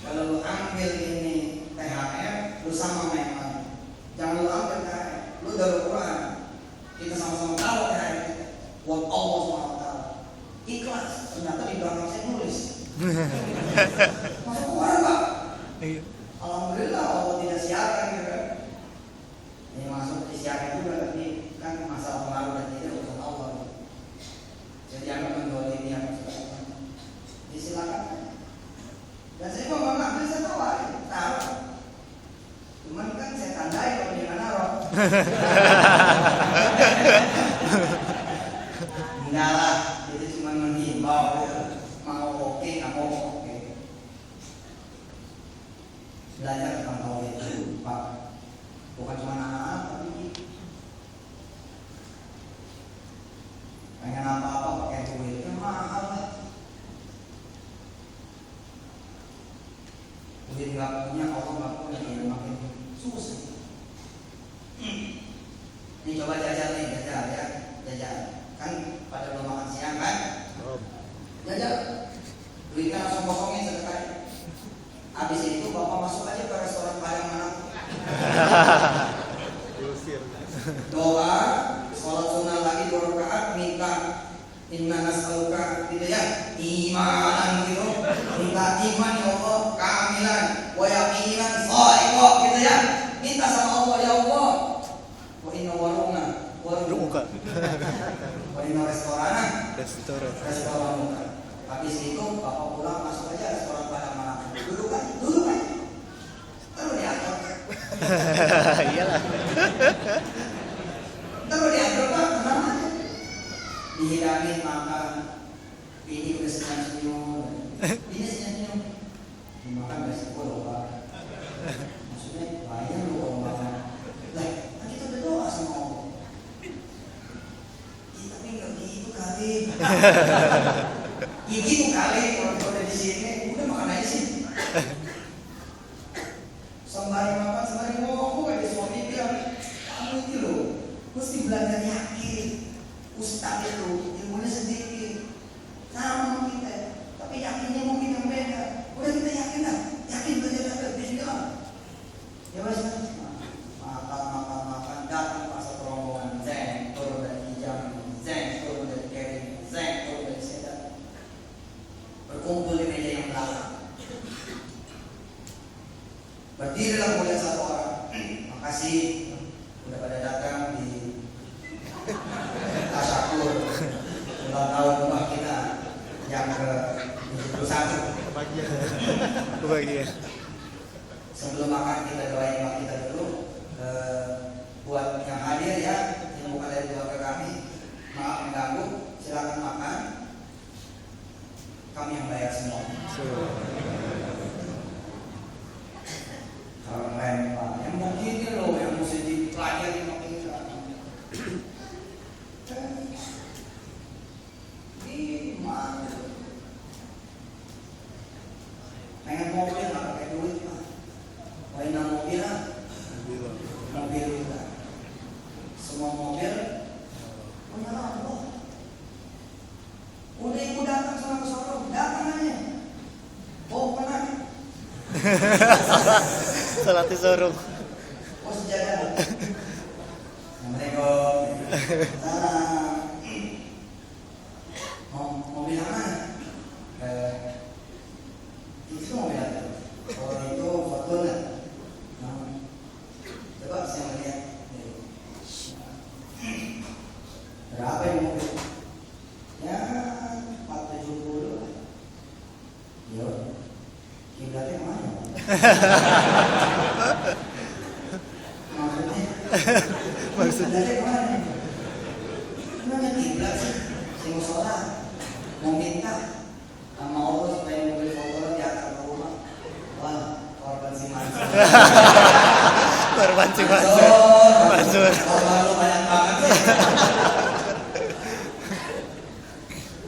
Kalau lu ambil ini THR, lu sama memang. Jangan lu ambil THR, lu dari Quran. Kita sama-sama tahu THR kita. Buat Allah SWT. Ikhlas. Ternyata di belakang saya nulis. Masuk Quran Pak. Alhamdulillah Allah tidak siarkan gitu. Ini masuk disiarkan juga, tapi kan masalah pengaruh dan tidak urusan Allah. Jadi jangan mendolimi yang disilakan. Dan saya mau ngambil, saya tahu. Cuman kan saya tandai kalau dia naruh. Enggak lah, itu cuma menghimbau. Mau oke, nggak mau oke. Belajar tentang tauhid itu, Pak. Bukan cuma anak-anak, tapi pengen apa-apa pakai duit itu mahal lah. Duit nggak punya, Allah nggak punya, ya makin susah. Ini coba jajal nih, jajal ya, jajal. Kan pada belum makan siang kan? Jajal. Duitnya langsung kosongin sedekah. Habis itu bapak masuk aja ke restoran Padang mana? Doa, sholat sunnah lagi 2 rakaat, minta inna nas'aluka gitu ya, iman gitu, minta iman ya Allah, kehamilan, wa yaqinan, shaiqah gitu ya, minta sama Allah ya Allah, wa inna waruna, wa inna restoran muka. Habis itu bapak pulang masuk aja restoran Padang mana? Duduk aja. Terus diatur. Iyalah. Terus diatur Pak, tenang aja. Dihidangin makan. Ini udah senyum-senyum. Ini senyum-senyum. Dimakan resiko loh Pak. Maksudnya bayar loh kalau makan. Lah, kan kita berdoa sama Allah. Tapi nggak gitu kali. Ya gitu kali kalau udah di sini udah makan aja sih. Sembari makan, sembari ngomong aja suami bilang, kamu itu loh mesti belajar yakin. Ustaz itu ilmunya sedikit sama kita, tapi yakinnya mungkin yang beda. Udah kita yakin dah, yakin belajar Bismillah. Ya wes, makan, datang pas satu rombongan, zeng turun dari hijab, zeng turun dari kering, zeng turun dari sedan, berkumpul di meja yang belakang. Berdirilah kemudian satu orang. Makasih udah pada datang di tasyakur ulang tahun rumah kita yang ke-71. Kebahagiaan. Sebelum makan kita doain mak kita dulu. Buat yang hadir ya, yang bukan dari keluarga kami, maaf mengganggu, silakan makan. Kami yang bayar semua. Keren Pak, yang begini loh yang mesti dipelajari sama kita. Gimana? Pengen mobil nggak pakai duit Pak? Mainan mobil lah, mobil kita. Semua mobil punya Allah. Udah ibu datang sama ke showroom, datang aja. Oh pernah? Salat di sorong. Oh sejadah. Assalamualaikum. Salam. Mobil yang mana? Itu mobil apa? Oh itu Fortuner. Coba saya melihat. Berapa ini mobil? Ya 470. Yo. Kiblatnya mana? Maksudnya kemana? Kenapa kiblat sih? Saya mau sholat, mau minta sama Allah supaya mobil Fortuner di atas rumah. Wah, korban si Mansur. Korban si Mansur. Korban lu banyak banget sih.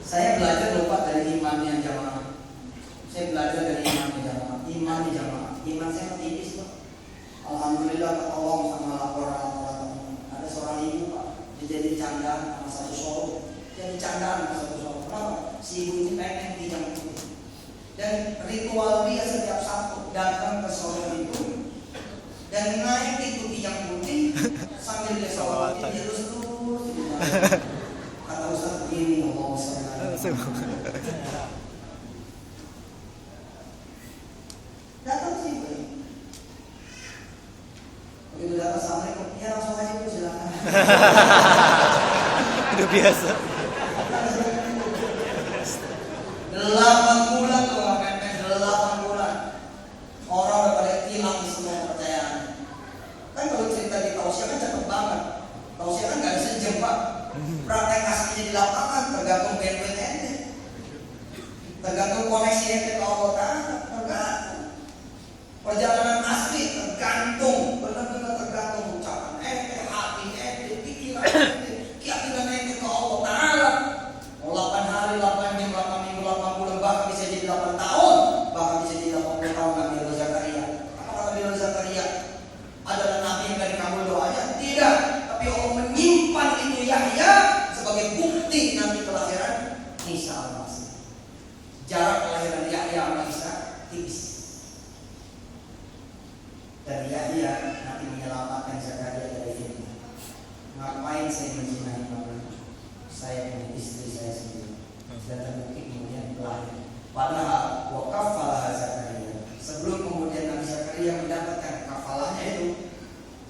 Saya belajar lupa dari imannya jamaah. Saya belajar dari imannya jamaah. Iman saya tipis Pak. Alhamdulillah ketolong sama laporan. Ada seorang ibu Pak, dia jadi candaan sama satu showroom. Jadi candaan sama satu showroom. Kenapa? Si ibu ini pengen pinjam duit. Dan ritual dia setiap Sabtu datang ke Solo itu dan naik itu tiang putih sambil dia salawat dia terus. Kata Ustaz begini, Allah datang sih, begitu datang Assalamualaikum, ya langsung aja dulu silakan. Udah biasa. 8 bulan tuh nggak 8 bulan. Orang udah pada hilang semua kepercayaan. Kan kalau cerita di tausiah kan cepet banget. Tausiah kan nggak bisa dijebak. Praktek aslinya di lapangan tergantung bandwidth ente, tergantung koneksi ente ke Allah Ta'ala, tergantung. Perjalanan asli tergantung, benar-benar tergantung ucapan ente, hati ente, pikiran ente, keyakinan ente ke Allah Ta'ala. Mau 8 hari, 8 jam, 8 minggu, 8 bulan, bahkan bisa jadi 8 tahun, bahkan bisa jadi 80 tahun Nabi Zakaria. Apakah Nabi Zakaria adalah nabi yang dari kabul doanya? Tidak, tapi Allah menyimpan itu Yahya sebagai bukti nanti kelahiran Isa al-Masih. Jarak kelahiran Yahya sama Isa tipis. Dan Yahya nanti menyelamatkan Zakaria dari fitnah. Ngapain saya menzinai orang? Saya punya istri saya sendiri. Dan terbukti kemudian lahir. Padahal wakafalah Zakaria. Sebelum kemudian Nabi Zakaria mendapatkan kafalahnya itu,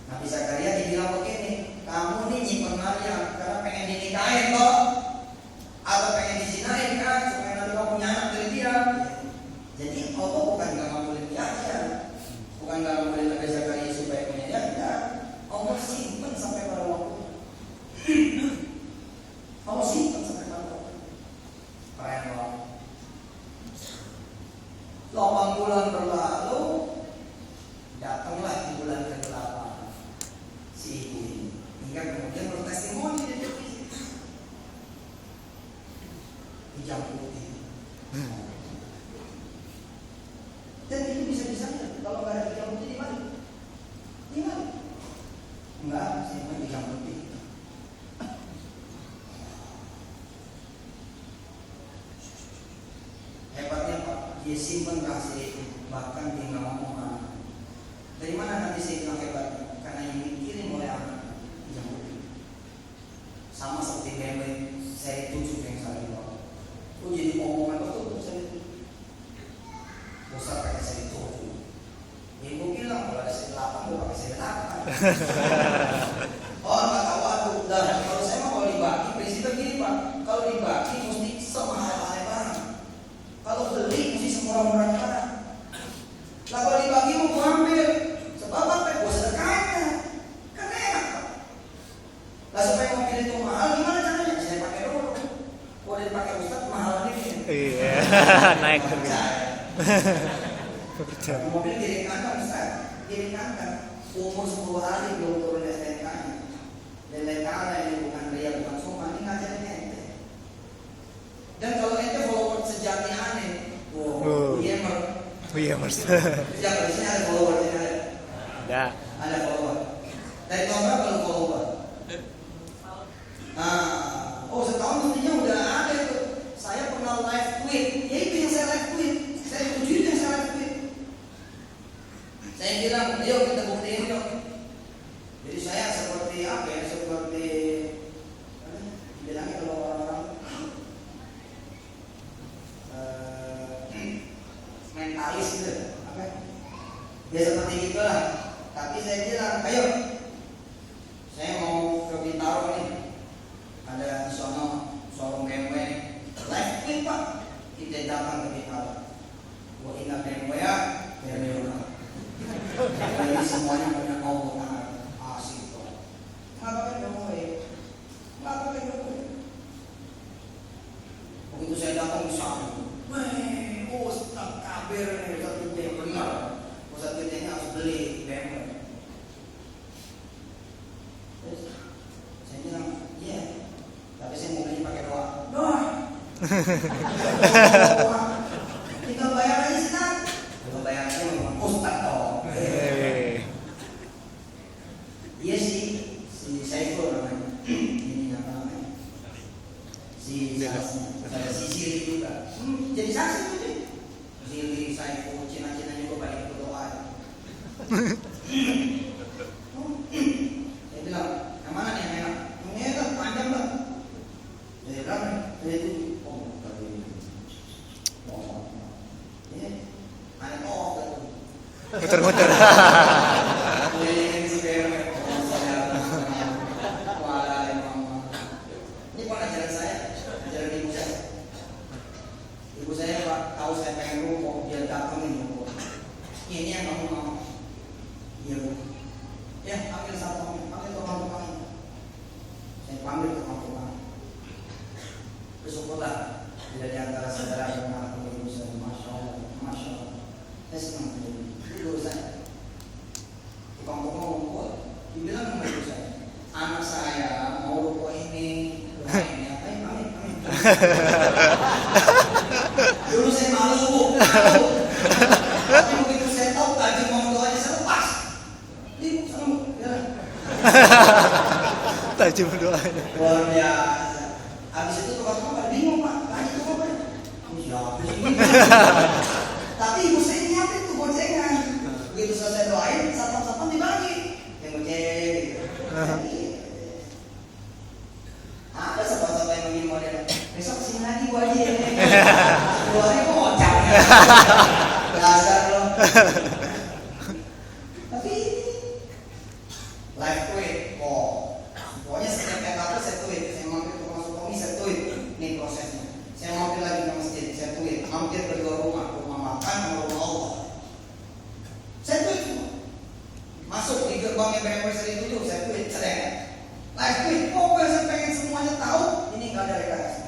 Nabi Zakaria dibilang begini, kamu nih nyimpen Maryam karena pengen dinikahin toh, atau pengen dizinain kan, supaya nanti kamu punya anak dari dia. Jadi Allah bukan nggak ngabulin Yahya, bukan nggak ngabulin Nabi Zakaria supaya punya Yahya. Allah simpen sampai pada waktu. Allah simpen sampai pada waktu. Keren banget. 8 bulan berlalu, datanglah di bulan ke-8 si ibu ini. Hingga kemudian bertestimoni di televisi. Hijab putih. Dan itu bisa-bisanya kalau nggak ada hijab putih di mana? Di mana? Enggak, saya mau hijab putih. Hebatnya Pak, dia simpan rahasia itu, bahkan dia nggak ngomong mana. Dari mana nanti saya bilang hebatnya? Karena yang dikirim oleh anak hijab putih. Sama seperti BMW seri 7 yang saya bawa. Oh jadi omongan betul seri 7. Besar pakai seri 7. Ibu bilang kalau ada seri 8 gue pakai seri 8. Oh nggak tahu aku. Dan kalau saya mau kalau dibagi prinsipnya gini Pak. Kalau dibagi mesti semahal-mahal barang. Kalau beli mesti semurah-murah barang. Lah kalau dibagi mau ambil. Sebab apa? Gue sedekahnya. Kan enak Pak. Lah supaya mobil itu mahal gimana caranya? Saya pakai dulu. Kalau dipakai Ustaz mahal ini. Iya, naik harga. Mobil kiri kanan Ustaz, kiri kanan. Umur 10 hari belum turun STNK-nya. Dan lain-lain ini bukan ria, bukan sumpah, ini ngajarin ente. Dan kalau ente follower sejati aneh, Iya mas. Siapa di sini ada follower ini ada? Ada follower. Dari tahun berapa lu follower? Setahun mestinya udah ada itu. Saya pernah live tweet, ya itu yang saya live tweet. Saya tujuin yang saya live tweet. Saya bilang, yuk kita buktiin yuk. Jadi saya seperti apa ya? Seperti bilangnya kalau orang-orang mentalis gitu, apa? Ya seperti itulah. Tapi saya bilang, ayo, saya mau ke Bintaro nih. Ada di sono showroom BMW, live tweet Pak. Kita datang ke Bintaro. Gua ingat BMW ya, BMW. Jadi semuanya punya Allah. Asik kok. Kenapa kan BMW? Kenapa kan BMW? Begitu saya datang di sana, Ustaz kabir nih, Ustaz Tite yang benar. Ustaz Tite ini harus beli BMW. Terus saya bilang, iya. Tapi saya mau beli pakai doa. Doa. Tinggal bayar aja sih kan? Tinggal bayar aja memang Ustaz dong. Iya sih, si Saiful namanya. Ini apa namanya? Si salesnya. Ada si Siri juga. Jadi saksi tuh deh. Saiful, Cina-Cina juga banyak berdoa. Saya bilang, yang mana nih yang enak? Yang enak, panjang lah. Saya bilang, saya itu, tadi, aneh kan. Muter-muter. Keliling sekarang, ini bukan ajaran saya, ajaran ibu saya. Ibu saya Pak, tahu saya pengen rokok, dia datangin rokok. Ini yang kamu mau. Iya Bu. Ya, ambil satu, ambil tukang-tukang. Saya panggil tukang-tukang. Bersyukurlah tidak di antara saudara yang mengaku ibu saya. Masya Allah, Masya Allah. Saya senang menjadi guru saya. Tukang-tukang rokok, dibilang sama ibu saya, anak saya mau rokok ini, amin. Dulu saya malu Bu, malu. Tapi begitu saya tahu tadi mau doanya saya lepas. Ibu sana Bu, jalan. Tajam doanya. Luar biasa. Habis itu tukang-tukang pada bingung Pak, tanya itu apa? Siapa sih ini? Tapi ibu saya nyiapin tuh boncengan. Begitu selesai doain, satpam-satpam dibagi. Yang goceng gitu. Ada satpam-satpam yang begini modelnya. Besok kesini lagi Bu Haji. 2 hari kocak. Dasar lo. Tapi live tweet, pokoknya setiap kata saya tweet. Saya mampir ke masuk komi, saya tweet. Ini prosesnya. Saya mampir lagi ke masjid, saya tweet. Mampir ke 2 rumah makan, sama rumah Allah. Saya tweet semua. Masuk di gerbang yang anniversary 7, saya tweet, sedang live tweet. Pokoknya saya pengen semuanya tahu. Ini nggak ada rekayasa.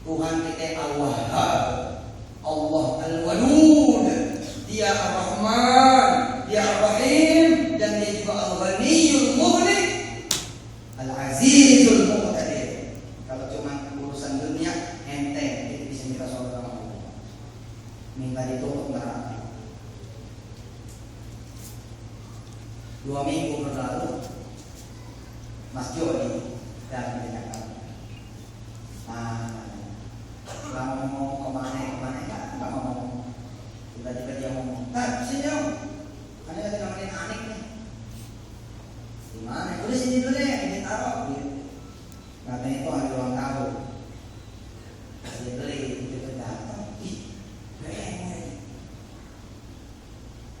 Tuhan kita Al-Wahhab, Allah Al-Wadud, Dia Ar-Rahman, Dia Ar-Rahim, dan Dia juga Al-Ghaniyul Mughni, Al-Azizul Muqtadir. Kalau cuma urusan dunia enteng, kita bisa minta soal sama Allah. Minta ditutup neraka. 2 minggu berlalu, Mas Jody datang ke Jakarta. Kamu mau kemana? Nggak mau. Tiba-tiba dia ngomong, sini dong. Ada lagi nemenin Anik nih. Gimana? Udah sini dulu deh, ini taruh. Katanya itu hari ulang tahun. Saya beli, itu datang. Ih, keren.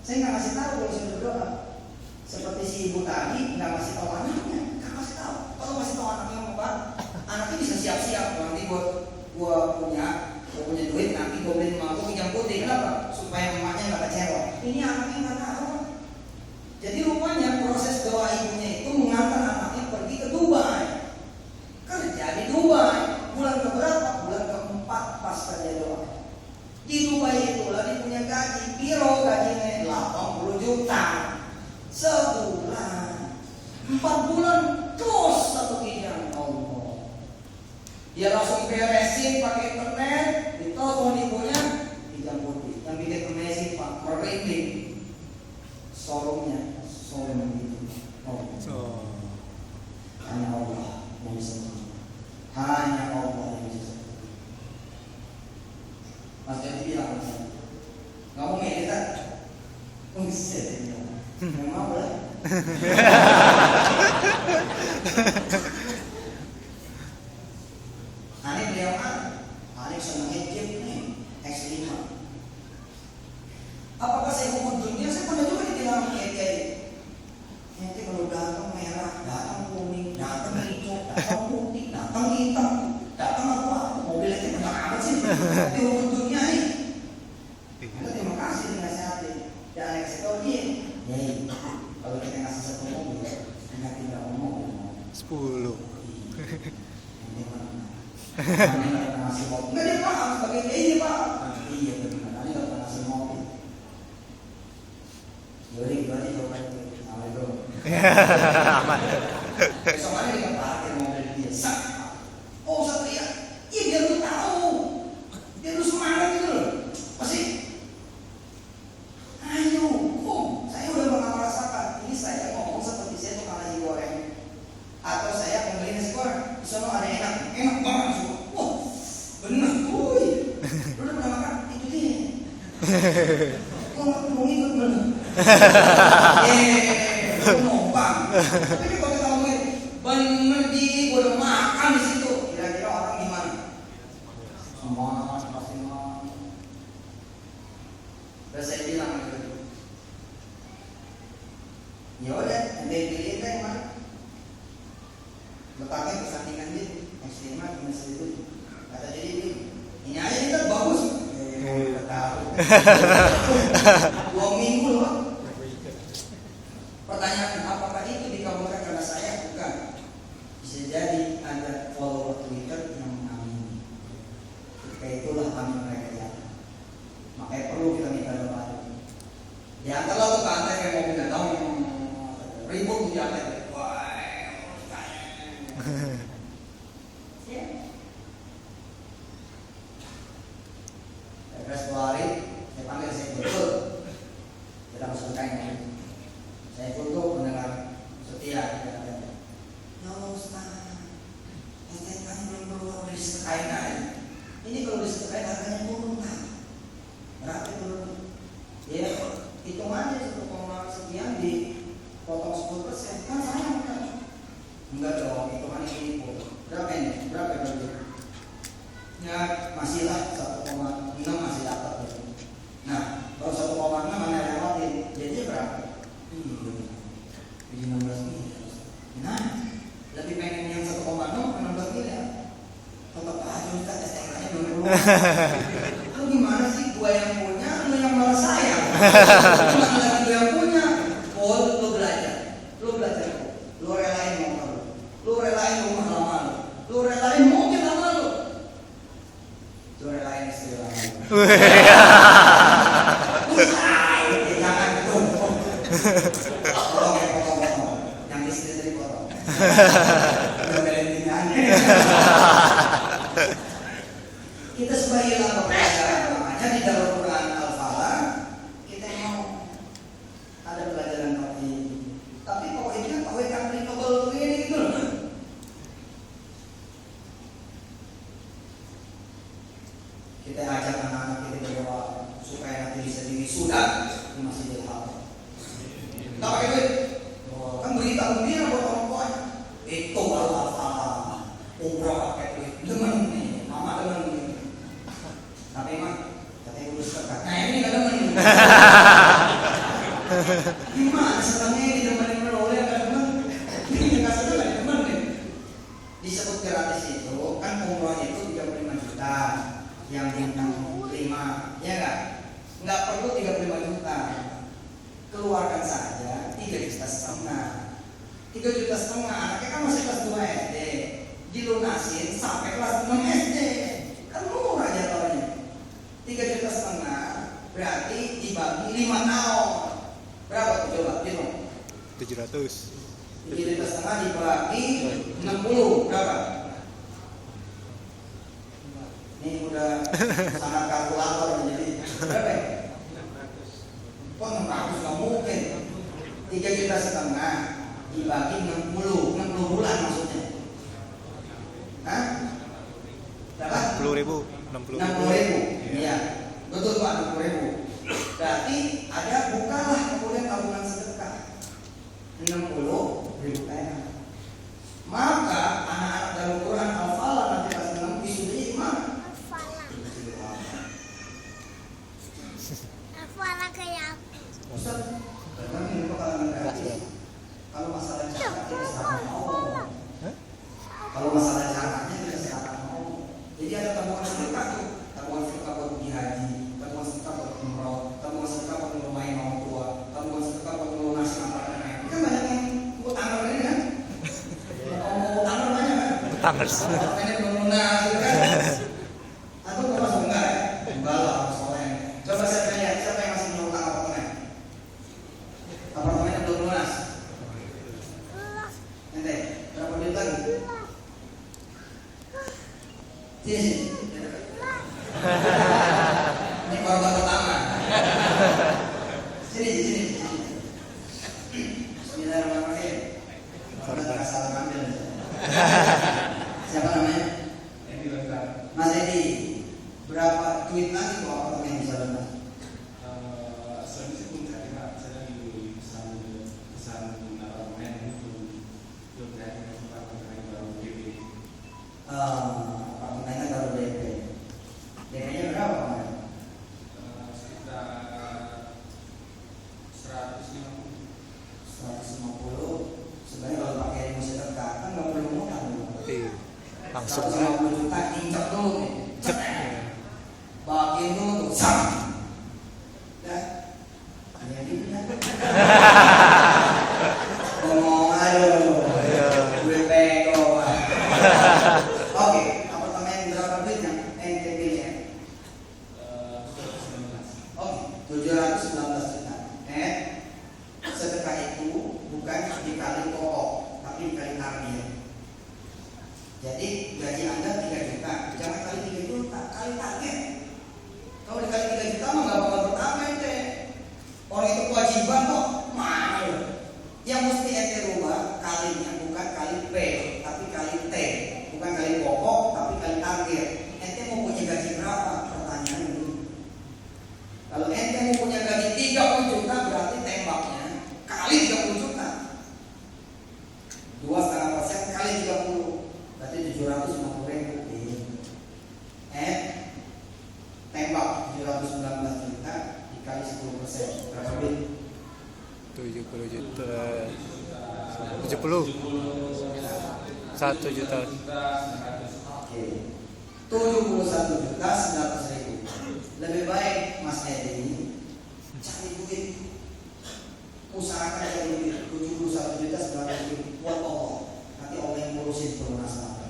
Saya nggak kasih tahu kalau saya berdoa. Seperti si ibu tadi nggak kasih tahu anaknya, nggak kasih tahu. Kalau kasih tahu anaknya apa? Anaknya bisa siap-siap nanti gua punya duit, nanti gua beli emak gua pinjam putih. Kenapa? Supaya emaknya nggak kecewa. Ini anaknya nggak tahu. Jadi rupanya proses doa ibunya itu mengantar anaknya pergi ke Dubai, kerja di Dubai. Bulan keberapa? Bulan keempat pas kerja doa di Dubai itulah dia punya gaji. Piro gajinya 80 juta sebulan. 4 bulan terus 1 bidang. Allah. Dia langsung beresin pakai internet, ditelepon ibunya, pinjam putih. Yang bikin amazing Pak, merinding. Showroom gitu. Hanya Allah yang bisa. Hanya Allah yang bisa. Mas Jadi bilang, nggak mau ngedit kan? Bisa dia bilang, nggak mau lah. Anik beliau kan, Anik senangnya jeep nih, X5. Apakah saya hukum dunia? Saya pernah juga dibilang kayak nanti kalau datang merah, datang kuning, datang hijau, datang putih, datang hitam, datang apa? Mobilnya itu banyak amat sih. Tapi hukum dunia nih. Terima kasih dengan sehatnya. Dan Anik saya tahu dia. Kalau kita ngasih 1 mobil, kita tidak ngomong 10. Ini mana? Ini nggak ngasih mobil. Nggak, dia paham sebagai dia paham. Iya benar. Ini nggak ngasih mobil. Jadi jawabannya. Assalamualaikum. Aman. Besok hari dia parkir mobil dia. Oh Satria, iya biar lu tahu, biar lu semangat gitu loh. Masih. Ayo, saya udah pernah merasakan. Ini saya ngomong seperti saya tukang nasi goreng, atau saya pembeli nasi goreng. Di sana ada enak banget semua. Wah, benar. Kok nggak mau ikut bener? Numpang. Tapi dia kalau kita ngomongin bener di, gue udah makan di situ. Kira-kira orang gimana? Semua pasti mau. Terus saya bilang gitu. Ya udah, nanti pilihin deh mana. Letaknya ke sampingan dia, ekstremal gimana sih itu? Kata jadi ini aja kita bagus. Tahu. 2 minggu loh. Pertanyaan apakah itu dikabulkan karena saya? Bukan. Bisa jadi ada follower Twitter yang mengamini. Ketika itulah kami mereka jatuh. Makanya perlu kita minta doa. Ya kalau ke pantai kayak mau pindah tahun ribut di pantai. Wah, ya. Terus 2 hari saya panggil saya betul. Kita masuk kain. Saya tutup mendengar setia. Ya Ustaz, STK-nya belum keluar dari sekainan. Ini kalau di sekainan harganya turun kan? Berapa turun? Ya hitungannya 1, sekian dipotong 10%. Kan sayang kan? Enggak dong, hitungannya ini pun. Berapa ini? Berapa dulu? Ya masih lah 1,6 masih dapat. Nah kalau 1,6 mana lewatin? Jadi berapa? Jadi 16 miliar. Nah, lebih pengen yang 1,6 ke 16 miliar. Tetap aja Ustaz STK-nya belum keluar. Lu gimana sih? Gua yang punya, lu yang malah sayang. Cuma lagi gua yang punya. Oh, lu belajar. Lu belajar. Lu relain motor lu. Lu relain rumah lama lu. Lu relain mobil lama lu. Lu relain istri lama lu. Jangan tumpuk. Potong. Yang istri dari potong. Udah berenting aneh. Kita sebagai lama pelajaran namanya di dalam Quran Al-Falah kita mau ada pelajaran tauhid. Tapi tauhid kan tauhid applicable begini gitu loh. Kita ajak anak-anak kita berdoa supaya nanti bisa diwisuda di Masjidil Haram. Tak pakai duit. Kan berita gembira buat orang tuanya. Itu Al-Falah. Umroh pakai duit. Demen nih, mama demen nih. Tapi mah katanya urus kekat. Nah ini gak demen. Gimana setelahnya ini demenin oleh gak demen? Ini kasarnya gak demen nih. Disebut gratis itu kan umrohnya itu 35 juta. Yang bintang 5, ya kan? Nggak perlu 35 juta. Keluarkan saja 3,5 juta. 3,5 juta anaknya kan masih kelas 2 SD. Dilunasin sampai kelas 6 SD. Kan murah jatuhnya. 3,5 juta berarti dibagi 5 tahun. Berapa tuh coba? Hitung. 700. 3,5 juta dibagi 60 berapa? Ini udah sangat kalkulator jadi berapa ya? Kok 600 nggak mungkin? 3,5 juta dibagi 60 bulan maksudnya. Hah? Berapa? 60.000. 60.000. Iya, betul Pak, 60.000. Berarti ada bukalah kemudian tabungan sedekah 60.000 perak. Maka anak-anak dalam Quran Al-Falah nanti pas 6 wisudanya di mana? Al-Falah kayak Ustaz, kan ini bakalan gratis. Kalau masalah cara kita serahkan Allah. Kalau masalah caranya kita serahkan Allah. Jadi ada tabungan sedekah tuh, tabungan sedekah buat pergi haji, tabungan sedekah buat umroh, tabungan sedekah buat ngelumain orang tua, tabungan sedekah buat melunasi apartemen. Kan banyak yang utang ini kan? Mau utang banyak kan? Utangers. Apartemennya belum lunas, gitu kan? Atau termasuk enggak ya? Enggak lah, soalnya. Coba saya tanya, siapa yang masih punya utang apartemen? Apartemennya belum lunas. Ente, berapa duit lagi? Sini. Ini korban pertama. Sini. Bismillahirrahmanirrahim. Korban salah ngambil. Siapa namanya? Mas Edi. Berapa duit lagi kalau apartemen bisa lunas? pesan pemain itu belum berani tempat pemain baru DP. Pertanyaannya baru DP. DP-nya berapa kemarin? Sekitar 150. 150. Sebenarnya kalau pakai emosi terkait kan nggak perlu ngutang dulu. Iya. Langsung 150 juta injak dulu nih. Bagian dulu tuh sam. Ya. Hanya gitu ya. Ngomong aduh. Gue pego. Oke, apartemen berapa duitnya? Ente pilih ya. Oke, 719 juta. Sedekah itu bukan dikali pokok, tapi dikali target. Jadi gaji Anda 3 juta, jangan kali 3 juta, kali target. Kalau dikali 3 juta mah nggak bakal bertambah ente. Orang itu kewajiban kok, mana loh? Yang mesti ente rubah kalinya bukan kali P, tapi kali T, bukan kali pokok, tapi kali target. Ente mau punya gaji berapa? Pertanyaan ini. Kalau ente mau punya gaji 30 juta berarti tembaknya kali 30 juta. 2,5% kali 30 berarti 750 ribu. Tembak 719 juta dikali 10% berapa duit? 70 juta. 70. 1 juta. Oke. 71 juta 900 ribu. Lebih baik Mas Edi cari duit, usahakan cari duit 71 juta 900 ribu buat Allah. Nanti Allah yang ngurusin pelunas apa?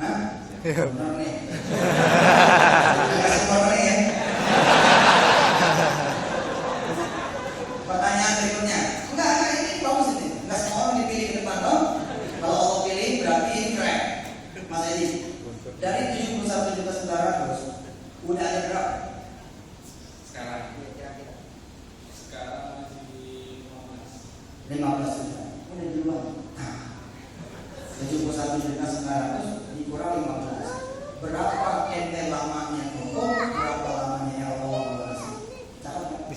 Hah? Benar nih. Kasih benar nih ya. Pertanyaan berikutnya. Enggak, ini bagus ini. Enggak semua orang dipilih ke depan dong. Kalau Allah pilih berarti ini keren. Mas Edi. Dari 71 juta 900 udah ada berapa? Sekarang masih 15 juta. Udah duluan. 71 juta 900 dikurang 15. Berapa ente lamanya hukum? Berapa lamanya Allah menguasai? Cakap nggak?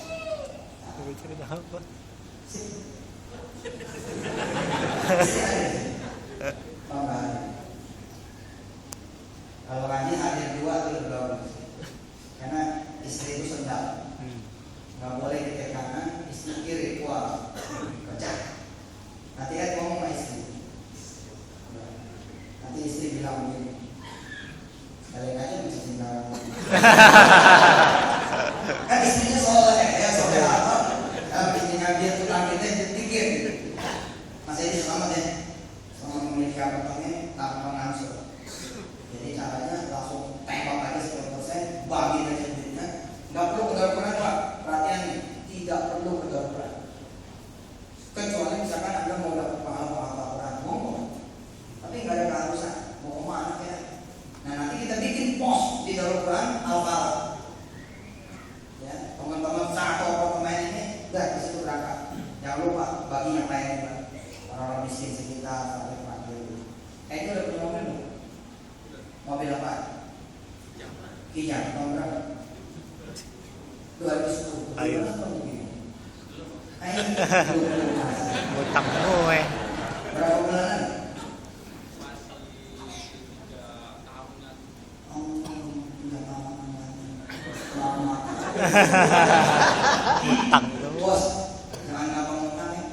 Tapi cerita apa? Kalau ngaji hadir 2 itu berapa? Karena istri itu sendal. Nggak boleh ke kanan, istri kiri kuat, pecah. Nanti kan ngomong sama istri. Nanti istri bilang begini, sekali aja bisa tinggal. Kan istrinya soleh ya, soleh apa? Istrinya dia tukang kita dipikir. Masih ini selamat ya, sama memiliki apartemen tanpa ngangsur. Jadi caranya langsung tembak aja 10%, bagi aja duitnya. Nggak perlu kedar-kedar Pak. Perhatian nih, tidak perlu kedar-kedar. Kecuali misalkan Anda mau dapat pahala Al-Quran, ngomong. Tapi nggak ada keharusan, mau kemana ya? Nah nanti kita bikin pos di Al-Quran Al-Falah. Ya, teman-teman satu apartemen ini, udah di situ berangkat. Jangan lupa bagi yang lain juga. Orang-orang miskin sekitar, sampai panggil. Itu udah punya mobil belum? Mobil apa? Kijang, tahun berapa? 2010. Ayo. Ayo. Utang gue. Berapa bulanan? Utang lu. Bos, jangan gampang utang ya.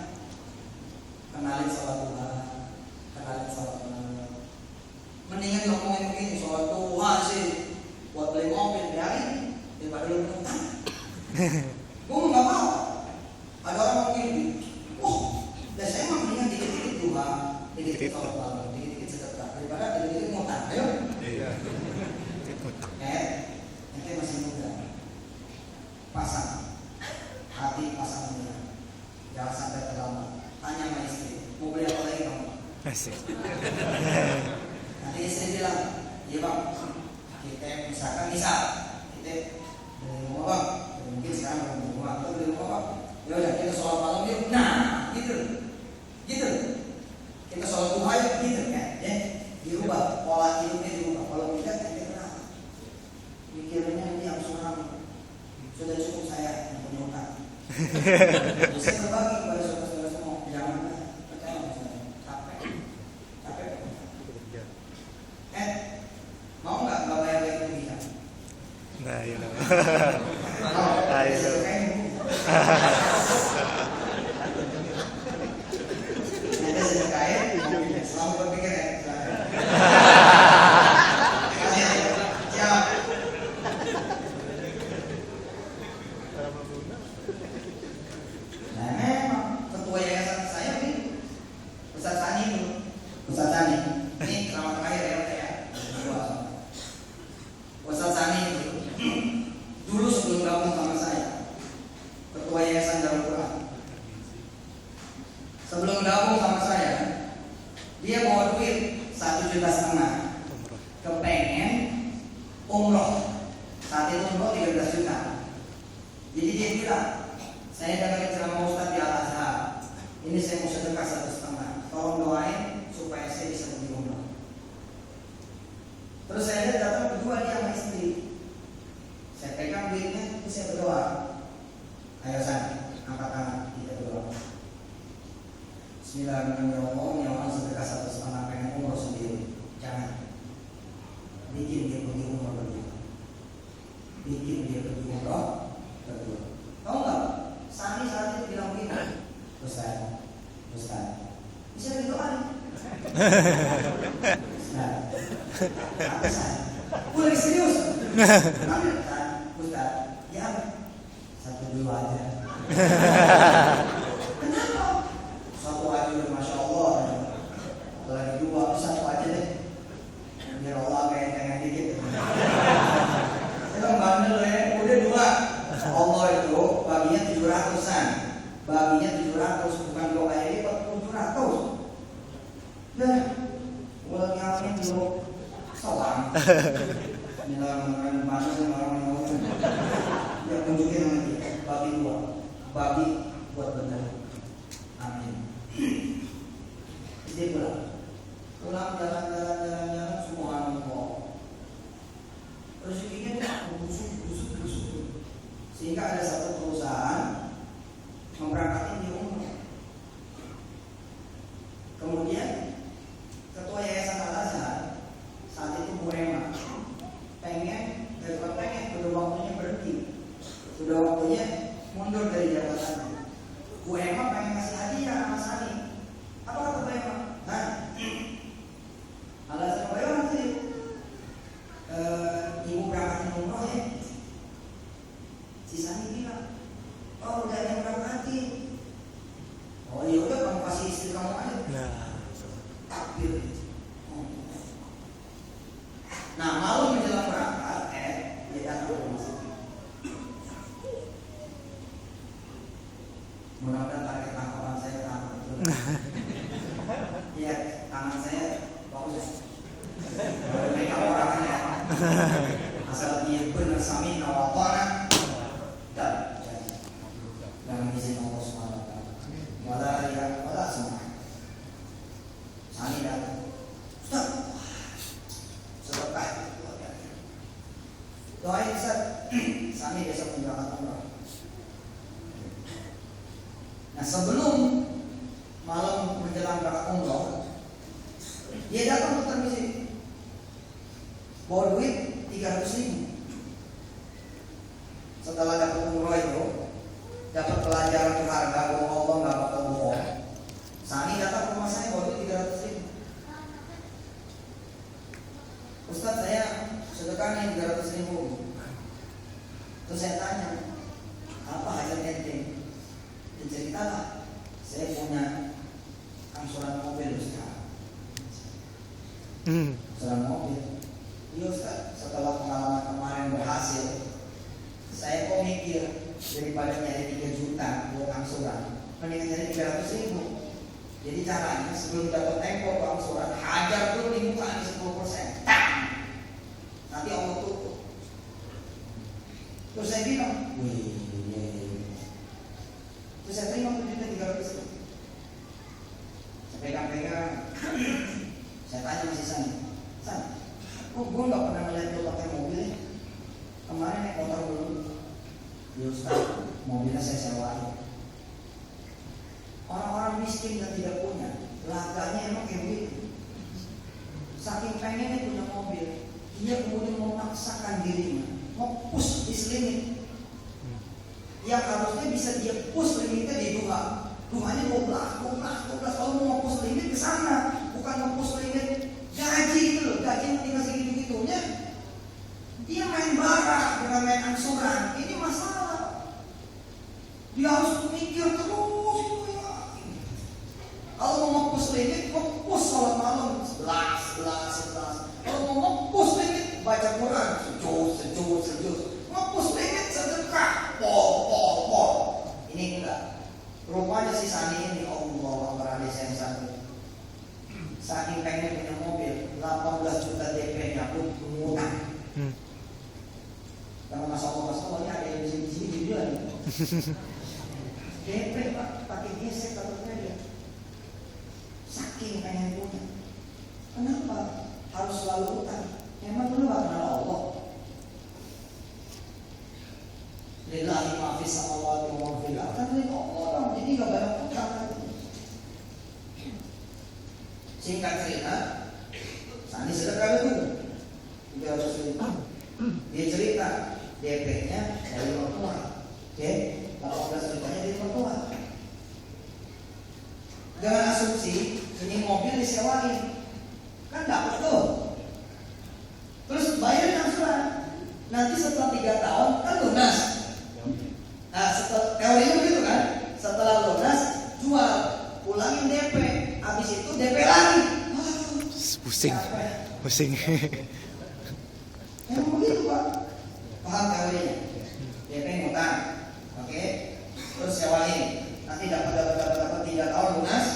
Kenalin sholat Tuhan, kenalin sholat Tuhan. Mendingan ngomongin begini, sholat Tuhan sih buat beli mobil, biarin daripada lu utang. Gue nggak mau. Ada orang ngomong gini, biasanya emang mendingan dikit-dikit Tuhan, dikit-dikit sholat Tuhan, dikit-dikit sedekah daripada dikit-dikit ngutang. Ayo. Iya. Utang. Nanti masih muda. Pasang hati, pasang muda. Jangan sampai terlambat. Tanya sama istri, mau beli apa lagi kamu? Asik. Nanti istri bilang, iya bang, kita misalkan kita beli rumah bang, mungkin sekarang belum beli rumah, kita beli rumah bang. Ya udah kita sholat malam yuk. Nah, gitu. Kita sholat duha yuk, gitu kan? Ya, dirubah pola hidupnya dirubah. Kalau tidak kita kenal. Mikirnya ini yang suram. Sudah cukup saya yang punya utang. Saya berbagi kepada saudara-saudara semua, jangan percaya sama saya. Capek. Mau nggak bayar yang rugi? Nah, iya lah. Mau? Ayo. Nanti saya kaya, selalu berpikir ya. Siap. Nah memang ketua yayasan saya ini Ustaz Sani itu. Ustaz Sani ini selamat terakhir ya. Ustaz Sani itu dulu sebelum gabung sama saya ketua yayasan Darul Quran. Sebelum gabung sama saya dia bawa duit 1,5 juta, kepengen umroh. Saat itu umroh 13 juta. Jadi dia bilang, saya dengar ceramah Ustaz di Al-Azhar, ini saya mau sedekah 1,5, tolong doain supaya saya bisa pergi umroh. Terus saya lihat datang berdua dia sama istri. Saya pegang duitnya, terus saya berdoa. Ayo San, angkat tangan, kita berdoa. Bismillahirrahmanirrahim. Ya Allah, sedekah 1,5 pengen umroh sendiri. Jangan bikin dia pergi umroh berdua. Bikin dia pergi umroh berdua. Tahu nggak? Sani saat itu bilang begini, Ustaz, bisa didoain. Apa Ustaz? Boleh serius? Ustaz, ya 1-2 aja. Kenapa? 1 aja udah Masya Allah. Lagi 2, 1 aja deh. Biar Allah kayak dikit. Kita bandel ya, udah 2. Allah itu baginya 700-an. Baginya 700, bukan doa ini 700. Nah, mulai ngapain dulu salam. Bismillahirrahmanirrahim. Bismillahirrahmanirrahim. Ya tunjukin nanti bagi 2, bagi buat benar. Amin. Jadi pulang jalan semua nongkrong. Rezekinya busuk. Sehingga ada satu perusahaan memberangkatkan di umroh. Kemudian ketua yayasan Al-Azhar saat itu Bu Rema sudah waktunya berhenti, sudah waktunya mundur dari jabatannya. Bu Rema pengen kasih hadiah sama Sani. Apa kata Bu Rema? Nah, Al-Azhar bayar nanti ibu berangkatin umroh ya. Si Sani bilang, oh udah yang berangkatin. Oh ya udah kamu kasih istri kamu aja. Nah, Takbir. Nah malam menjelang berangkat, dia datang ke rumah sakit. Mudah-mudahan target tangkapan saya tangkap betul. Iya, tangan saya bagus. Mereka orangnya asal dia benar sami nawatana dan dengan izin Allah SWT. Wala ya, wala semua. Sani datang. Ustaz, sedekah. Doain Ustaz, Sani besok menjalankan umrah. Nah sebelum malam menjelang berangkat umroh, dia datang ke termisi, bawa duit 300.000. Setelah dapat umroh itu, dapat pelajaran berharga bahwa Allah nggak bakal bohong. Sani datang ke rumah saya bawa duit 300.000. Ustaz saya sedekah nih 300.000. Terus saya tanya, apa hajat ente? Dia ceritalah, saya punya angsuran mobil sekarang. Angsuran mobil. Iya Ustaz, setelah pengalaman kemarin berhasil, saya kok mikir daripada nyari 3 juta buat angsuran, mendingan nyari 300.000. Jadi caranya sebelum dapat tempo ke angsuran, hajar dulu di muka di 10%. Nanti Allah tutup. Terus saya bilang, terus saya terima 7.300.000. Saya pegang-pegang. Saya tanya masih Sani, kok gue gak pernah ngeliat lo pakai mobil ya? Kemarin naik motor dulu. Ya Ustaz, mobilnya saya sewain. dia memaksakan dirinya nge-push this limit yang harusnya bisa dia push limitnya di duha. Duhanya 12. Kalau mau nge-push limit ke sana, bukan nge-push limit gaji gitu loh. Gaji yang dikasih gitu-gitunya, dia main bara dengan main angsuran. Ini masalah. Dia harus mikir terus itu ya. Kalau mau nge-push limit, nge-push salat malam 11. Kalau mau nge-push limit, baca Quran sejuk. Nge-push limit sedekah, pol. Ini enggak. Rupanya si Sani ini Allah berada yang satu. Saking pengen punya mobil, 18 juta DP-nya pun murah. Kalau masalah ini ada yang di sini juga nih. DP Pak, pakai gesek katanya dia. Saking pengen punya. Kenapa harus selalu utang? Emang dulu gak kenal Allah. Lillahi ma'afis samawati wa ma'afil ardi. Kan dari Allah dong, jadi gak banyak utang. Singkat cerita, Sani sedekah itu 300 ribu. Dia cerita DP-nya dari mertua. Oke, 18 jutanya dari mertua. Jangan asumsi ini mobil disewain, kan dapat tuh. Terus bayar angsuran. Nanti setelah 3 tahun kan lunas. Nah, teorinya begitu kan? Setelah lunas jual, ulangin DP, habis itu DP lagi. Pusing. Yang begitu Pak. Paham teorinya? DP ngutang, oke? Terus sewain. Nanti dapat 3 tahun lunas.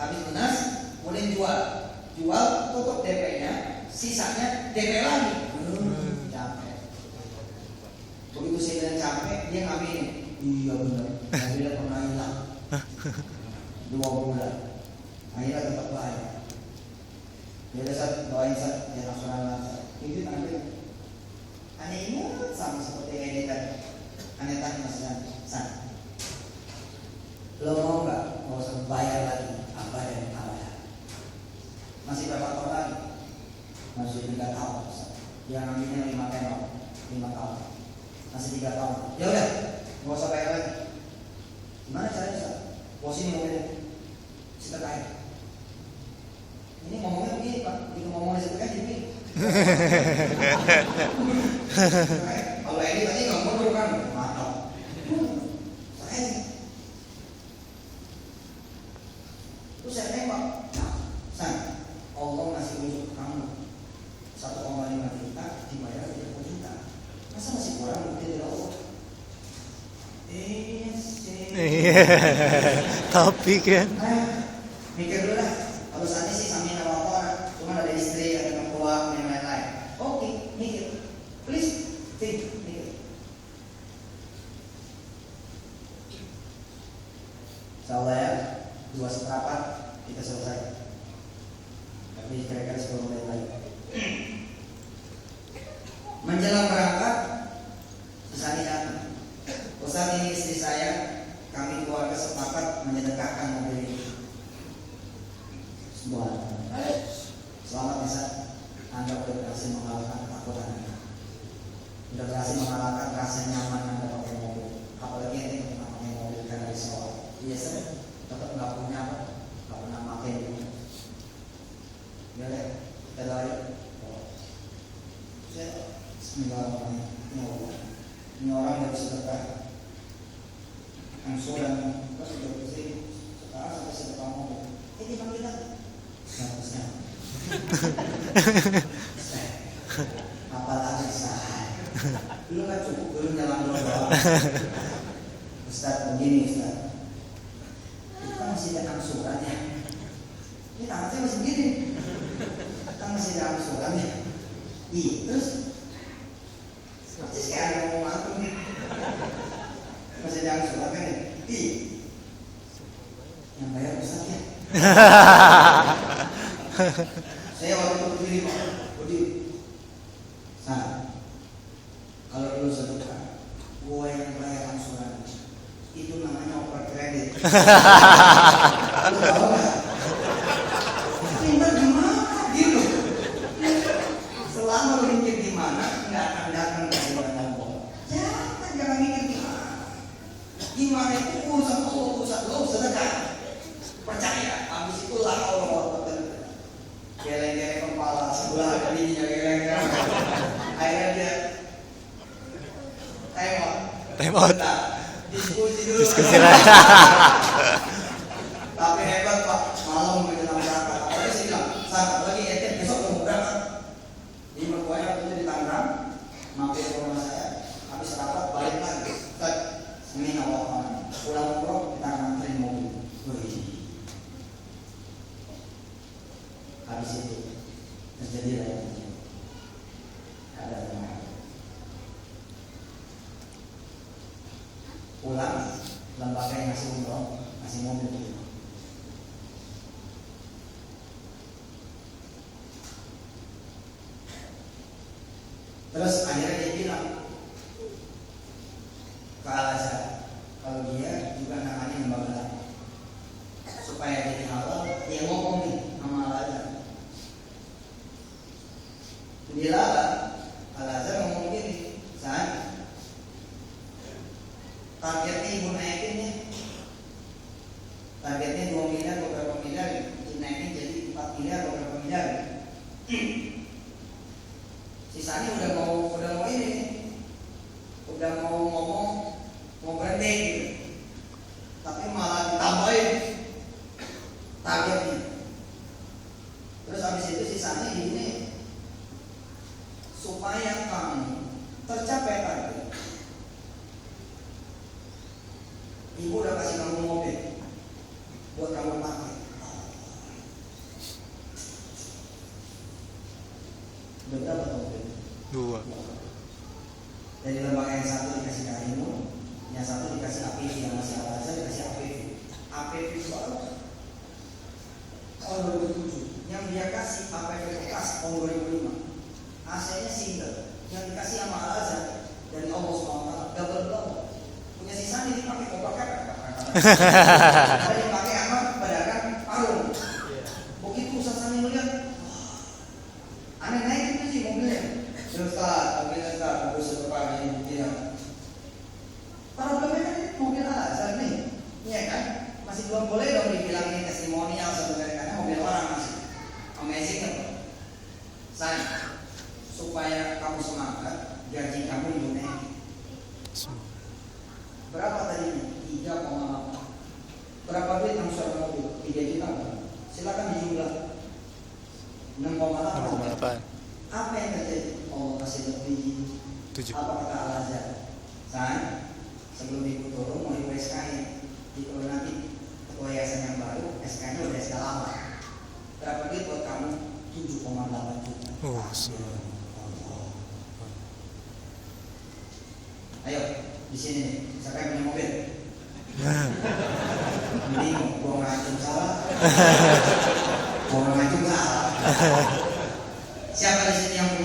Habis lunas, kemudian jual, tutup DP-nya, sisanya DP lagi. Capek. Begitu saya bilang capek, dia ngambil. Iya benar. Mobilnya pernah hilang 2 bulan. Akhirnya tetap bayar. Dia saat doain saat dia langsung lancar. Itu ambil. Aneh ingat sama seperti yang dia tadi. Aneh tadi Mas San. Lo mau nggak? Mau usah bayar lagi apa dan apa? Masih berapa tahun lagi? Masih 3 tahun. Yang ambilnya 5 tahun. Masih 3 tahun. Ya udah, nggak usah bayar lagi. Gimana caranya Ustaz? Posisi mobilnya sedekah. Ini ngomongnya begini Pak, itu ngomongnya sedekah jadi begini. Kalau ini tadi nggak mundur kan, mantap. Terus saya tembak, San, Allah ngasih unjuk kamu 1,5 juta dibayar 30 juta. Masa masih kurang bukti dari Allah? Tapi kan Mikir dulu lah. Kalau saat ini sih sambil nama orang, cuma ada istri, ada mertua, dan lain-lain. Oke, mikir. Please, think, mikir. Insyaallah ya, 2/4 kita selesai. Tapi kira-kira 10 menit lagi. Menjelang berangkat, Sani datang. Saat ini istri saya, kami keluarga sepakat menyedekahkan mobil ini. Selamat bisa Anda sudah berhasil mengalahkan ketakutan Anda. Sudah berhasil mengalahkan rasa nyaman Anda pakai mobil. Apalagi yang tidak pernah pakai mobil karena disewa. Biasanya tetap nggak punya apa, nggak pernah pakai itu. Ya deh, kita lari. Bismillahirrahmanirrahim. Ini orang yang bersedekah. Angsuran kan sudah bersih. Sekarang sampai sedekah mobil. Ini bang kita. Harusnya. Apalagi saya. Dulu kan cukup belum jalan doang. Ustaz begini Ustaz. Kita masih ada angsurannya. Ini tangan saya masih begini. Kita masih ada angsurannya. Terus seperti sekarang yang mau ngatur nih. Masih ada angsurannya nih. Yang bayar Ustaz ya. Saya waktu itu berdiri Pak, berdiri. Kalau dulu sedekah, gue yang bayar angsuran. Itu namanya oper kredit. Lu tahu nggak? Pintar gimana gitu? Selama lu mikir gimana? Time out. Bentar. Diskusi dulu. Diskusi lah. Tapi hebat Pak, malam menjelang berangkat. Apalagi saya bilang, saat lagi eten besok mau berangkat. Di mertuanya waktu itu di Tangerang, mampir ke rumah saya, habis rapat balik lagi. Ustaz, ini awal pulang umroh kita nganterin mobil. Wih. Habis itu terjadi yang ada teman. Pulang, lembaga yang ngasih umroh, ngasih mobil itu. Terus akhirnya dia bilang ke Al-Azhar, kalau dia juga namanya lembaga lain, supaya jadi halal, dia ngomong nih sama Al-Azhar. Bila Al-Azhar ngomong gini, San, targetnya ibu naikinnya, targetnya 2 miliar beberapa miliar, dinaikin jadi 4 miliar beberapa miliar. Sisanya udah mau ini, udah mau ngomong, mau berhenti gitu. Tapi malah ditambahin targetnya. Terus habis itu sisanya ini supaya kamu tercapai target. Ibu udah kasih kamu mobil buat kamu pakai. Udah berapa mobil? 2. Dari lembaga yang satu dikasih Karimun, yang satu dikasih APV, yang masih Al-Azhar dikasih APV. APV itu apa? Tahun 2007. Yang dia kasih APV bekas tahun 2005. AC-nya single. Yang dikasih sama Al-Azhar dari Allah SWT double. Punya sisanya dipakai kopak. Ada yang pakai apa? Pedagang parung. Begitu usaha melihat, aneh naik itu sih mobilnya. Terus mobilnya bagus setelah ini buktinya. Problemnya kan mobil Al-Azhar nih, iya kan? Masih belum boleh dong dibilang ini testimonial sebenarnya karena mobil orang masih amazing kan? Say, supaya kamu semangat, gaji kamu itu naik. Berapa tadi? 3,8. Berapa duit angsuran mobil? 3 juta. Silakan dijumlah. 6,8. Apa yang terjadi? Allah kasih lebih. 7. Apa kata Al-Azhar? Say, sebelum ibu turun mau ibu SK-nya. Kalau nanti ketua yayasan yang baru, SK-nya udah SK lama. Berapa duit buat kamu? 7,8 juta. Ayo, di sini nih. Siapa yang punya mobil? Jadi gua ngacung salah. Gua ngacung salah. Siapa di sini yang